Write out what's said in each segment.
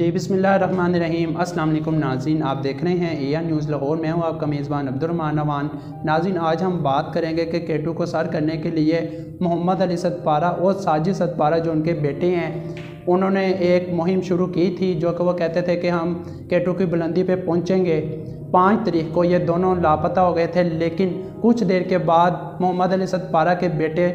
जी बिस्मिल्लाहिर्रहमानिर्रहीम। अस्सलाम वालेकुम नाज़रीन, आप देख रहे हैं एआर न्यूज़ लाहौर। मैं हूं आपका मेज़बान अब्दुर्रहमान। नाज़रीन, आज हम बात करेंगे कि केटू को सर करने के लिए मोहम्मद अली सदपारा और साजिद सदपारा जो उनके बेटे हैं, उन्होंने एक मुहिम शुरू की थी, जो कि वो कहते थे कि हम केटू की बुलंदी पे पहुंचेंगे। 5 तारीख को ये दोनों लापता हो गए थे, लेकिन कुछ देर के बाद मोहम्मद अली सदपारा के बेटे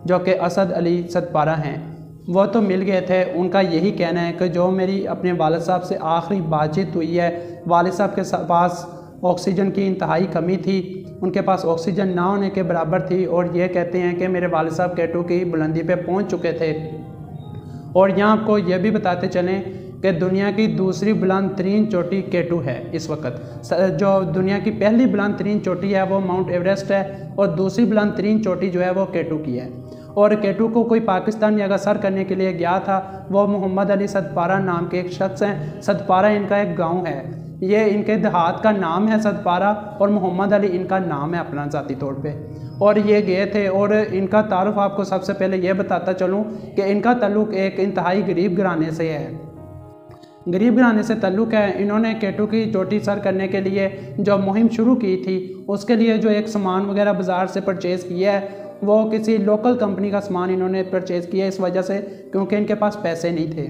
जो कि असद अली सदपारा हैं, वो तो मिल गए थे। उनका यही कहना है कि जो मेरी अपने वालिद साहब से आखिरी बातचीत हुई है, वालिद साहब के पास ऑक्सीजन की इंतहाई कमी थी, उनके पास ऑक्सीजन ना होने के बराबर थी, और ये कहते हैं कि मेरे वालिद साहब केटू की बुलंदी पे पहुंच चुके थे। और यहाँ आपको ये भी बताते चलें कि दुनिया की दूसरी बुलंद तरीन चोटी केटू है। इस वक्त जो दुनिया की पहली बुलंद तरीन चोटी है वो माउंट एवरेस्ट है, और दूसरी बुलंद तरीन चोटी जो है वो केटू की है। और केटू को कोई पाकिस्तानी अगर सर करने के लिए गया था, वो मोहम्मद अली सदपारा नाम के एक शख्स हैं। सदपारा इनका एक गांव है, ये इनके देहात का नाम है सदपारा, और मोहम्मद अली इनका नाम है अपना ज़ाती तौर पे। और ये गए थे, और इनका तारुफ आपको सबसे पहले ये बताता चलूँ कि इनका ताल्लुक़ एक इंतहाई गरीब घराने से है। गरीब घराने से ताल्लुक़ है। इन्होंने केटू की चोटी सर करने के लिए जो मुहिम शुरू की थी, उसके लिए जो एक सामान वगैरह बाज़ार से परचेज़ किया है, वो किसी लोकल कंपनी का सामान इन्होंने परचेज़ किया इस वजह से क्योंकि इनके पास पैसे नहीं थे।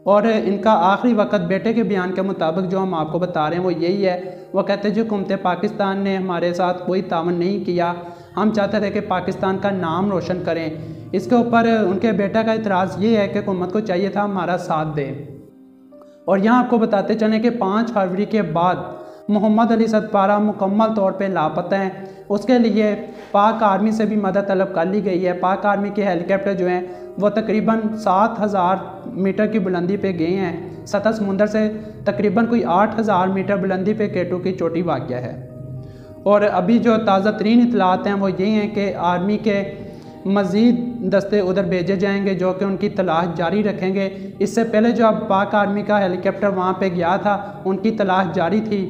और इनका आखिरी वक्त बेटे के बयान के मुताबिक जो हम आपको बता रहे हैं वो यही है। वो कहते हैं जो हुकूमत पाकिस्तान ने हमारे साथ कोई तावन नहीं किया, हम चाहते थे कि पाकिस्तान का नाम रोशन करें। इसके ऊपर उनके बेटे का इतराज़ ये है कि हुकूमत को चाहिए था हमारा साथ दे। और यहाँ आपको बताते चलें कि 5 फरवरी के बाद मोहम्मद अली सदपारा मुकम्मल तौर पे लापता हैं। उसके लिए पाक आर्मी से भी मदद तलब कर ली गई है। पाक आर्मी के हेलीकॉप्टर जो हैं वो तकरीबन 7000 मीटर की बुलंदी पे गए हैं। सतह समुंदर से तकरीबन कोई 8000 मीटर बुलंदी पे केटू की चोटी वाक़या है। और अभी जो ताज़ा तरीन इतलात हैं वो ये हैं कि आर्मी के मज़ीद दस्ते उधर भेजे जाएंगे जो कि उनकी तलाश जारी रखेंगे। इससे पहले जो अब पाक आर्मी का हेलीकॉप्टर वहाँ पे गया था, उनकी तलाश जारी थी,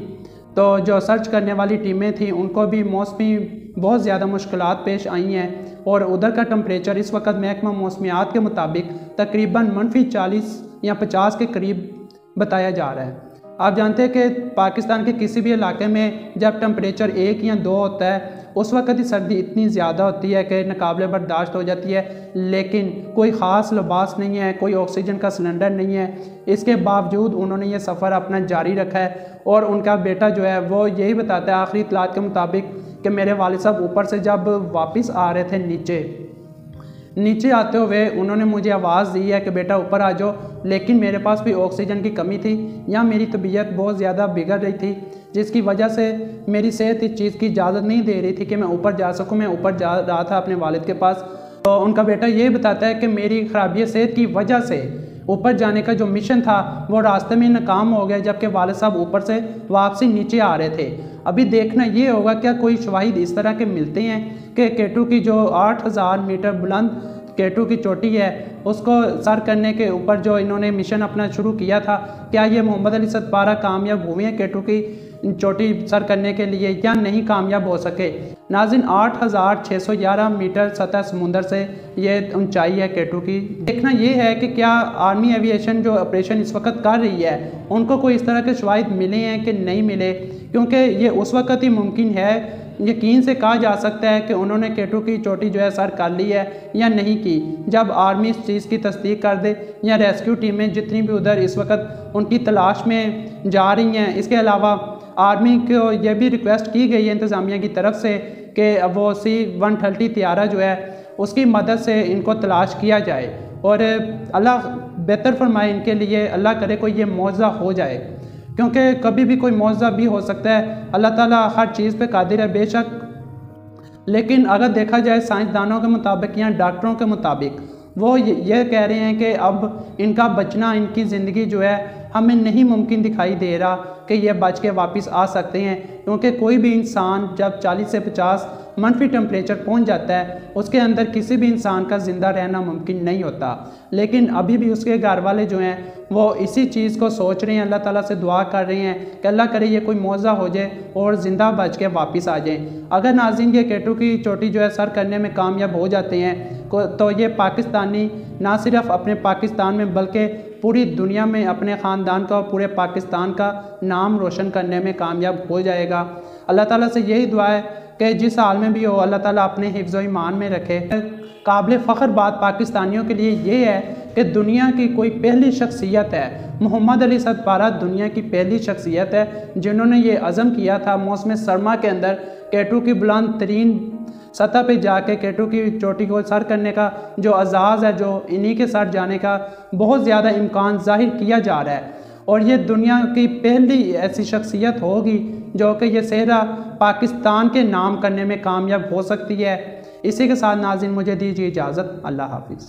तो जो सर्च करने वाली टीमें थीं उनको भी मौसमी बहुत ज़्यादा मुश्किलात पेश आई हैं। और उधर का टेम्परेचर इस वक्त महकमा मौसमियात के मुताबिक तकरीबन -40 या 50 के करीब बताया जा रहा है। आप जानते हैं कि पाकिस्तान के किसी भी इलाके में जब टेम्परेचर 1 या 2 होता है, उस वक्त ही सर्दी इतनी ज़्यादा होती है कि नाकाबिले बर्दाश्त हो जाती है, लेकिन कोई ख़ास लिबास नहीं है, कोई ऑक्सीजन का सिलेंडर नहीं है। इसके बावजूद उन्होंने ये सफ़र अपना जारी रखा है। और उनका बेटा जो है वो यही बताता है आखिरी इतलात के मुताबिक कि मेरे वालिद साहब ऊपर से जब वापस आ रहे थे नीचे आते हुए उन्होंने मुझे आवाज़ दी है कि बेटा ऊपर आ जाओ, लेकिन मेरे पास भी ऑक्सीजन की कमी थी या मेरी तबीयत बहुत ज़्यादा बिगड़ रही थी, जिसकी वजह से मेरी सेहत इस चीज़ की इजाज़त नहीं दे रही थी कि मैं ऊपर जा सकूं। मैं ऊपर जा रहा था अपने वालिद के पास, तो उनका बेटा ये बताता है कि मेरी ख़राबी सेहत की वजह से ऊपर जाने का जो मिशन था वो रास्ते में नाकाम हो गया, जबकि वालिद साहब ऊपर से वापसी नीचे आ रहे थे। अभी देखना ये होगा क्या कोई शवाहिद इस तरह के मिलते हैं कि केटू की जो 8000 मीटर बुलंद केटू की चोटी है उसको सर करने के ऊपर जो इन्होंने मिशन अपना शुरू किया था, क्या ये मोहम्मद अली सदपारा कामयाब हुए हैं केटू की चोटी सर करने के लिए या नहीं कामयाब हो सके। नाज़रीन, 8611 मीटर सतह समुंदर से ये ऊंचाई है केटू की। देखना ये है कि क्या आर्मी एविएशन जो ऑपरेशन इस वक्त कर रही है उनको कोई इस तरह के शवाहिद मिले हैं कि नहीं मिले, क्योंकि ये उस वक्त ही मुमकिन है, यकीन से कहा जा सकता है कि उन्होंने केटू की चोटी जो है सर कर ली है या नहीं की, जब आर्मी इस चीज़ की तस्दीक कर दे या रेस्क्यू टीमें जितनी भी उधर इस वक्त उनकी तलाश में जा रही हैं। इसके अलावा आर्मी को यह भी रिक्वेस्ट की गई है इंतज़ामिया की तरफ से कि वो C-130 तैयारा जो है उसकी मदद से इनको तलाश किया जाए, और अल्लाह बेहतर फरमाए इनके लिए। अल्लाह करे कोई ये मौज़ा हो जाए, क्योंकि कभी भी कोई मौज़ा भी हो सकता है। अल्लाह ताला हर चीज़ पे कादिर है बेशक, लेकिन अगर देखा जाए साइंसदानों के मुताबिक या डॉक्टरों के मुताबिक वो ये कह रहे हैं कि अब इनका बचना, इनकी ज़िंदगी जो है हमें नहीं मुमकिन दिखाई दे रहा कि ये बच के वापस आ सकते हैं, क्योंकि कोई भी इंसान जब 40 से 50 मनफी टेम्परेचर पहुंच जाता है उसके अंदर किसी भी इंसान का ज़िंदा रहना मुमकिन नहीं होता। लेकिन अभी भी उसके घर वाले जो हैं वो इसी चीज़ को सोच रहे हैं, अल्लाह ताला से दुआ कर रहे हैं कि अल्लाह करे ये कोई मौज़ा हो जाए और ज़िंदा बच के वापस आ जाएं। अगर नाज़रीन ये केटू की चोटी जो है सर करने में कामयाब हो जाते हैं तो ये पाकिस्तानी ना सिर्फ अपने पाकिस्तान में बल्कि पूरी दुनिया में अपने ख़ानदान का और पूरे पाकिस्तान का नाम रोशन करने में कामयाब हो जाएगा। अल्लाह ताला से यही दुआ है कि जिस हाल में भी हो अल्लाह ताला अपने हिफ्ज़ व ईमान में रखे। काबिल फ़ख्र बात पाकिस्तानियों के लिए ये है कि दुनिया की कोई पहली शख्सियत है, मोहम्मद अली सदपारा दुनिया की पहली शख्सियत है जिन्होंने ये अज़म किया था मौसम सरमा के अंदर केटू की बुलंद तरीन सतह पे जाके केटू की चोटी को सर करने का जो एजाज़ है, जो इन्हीं के सर जाने का बहुत ज़्यादा इम्कान ज़ाहिर किया जा रहा है। और ये दुनिया की पहली ऐसी शख्सियत होगी जो कि ये सेहरा पाकिस्तान के नाम करने में कामयाब हो सकती है। इसी के साथ नाज़रीन मुझे दीजिए इजाज़त। अल्लाह हाफिज़।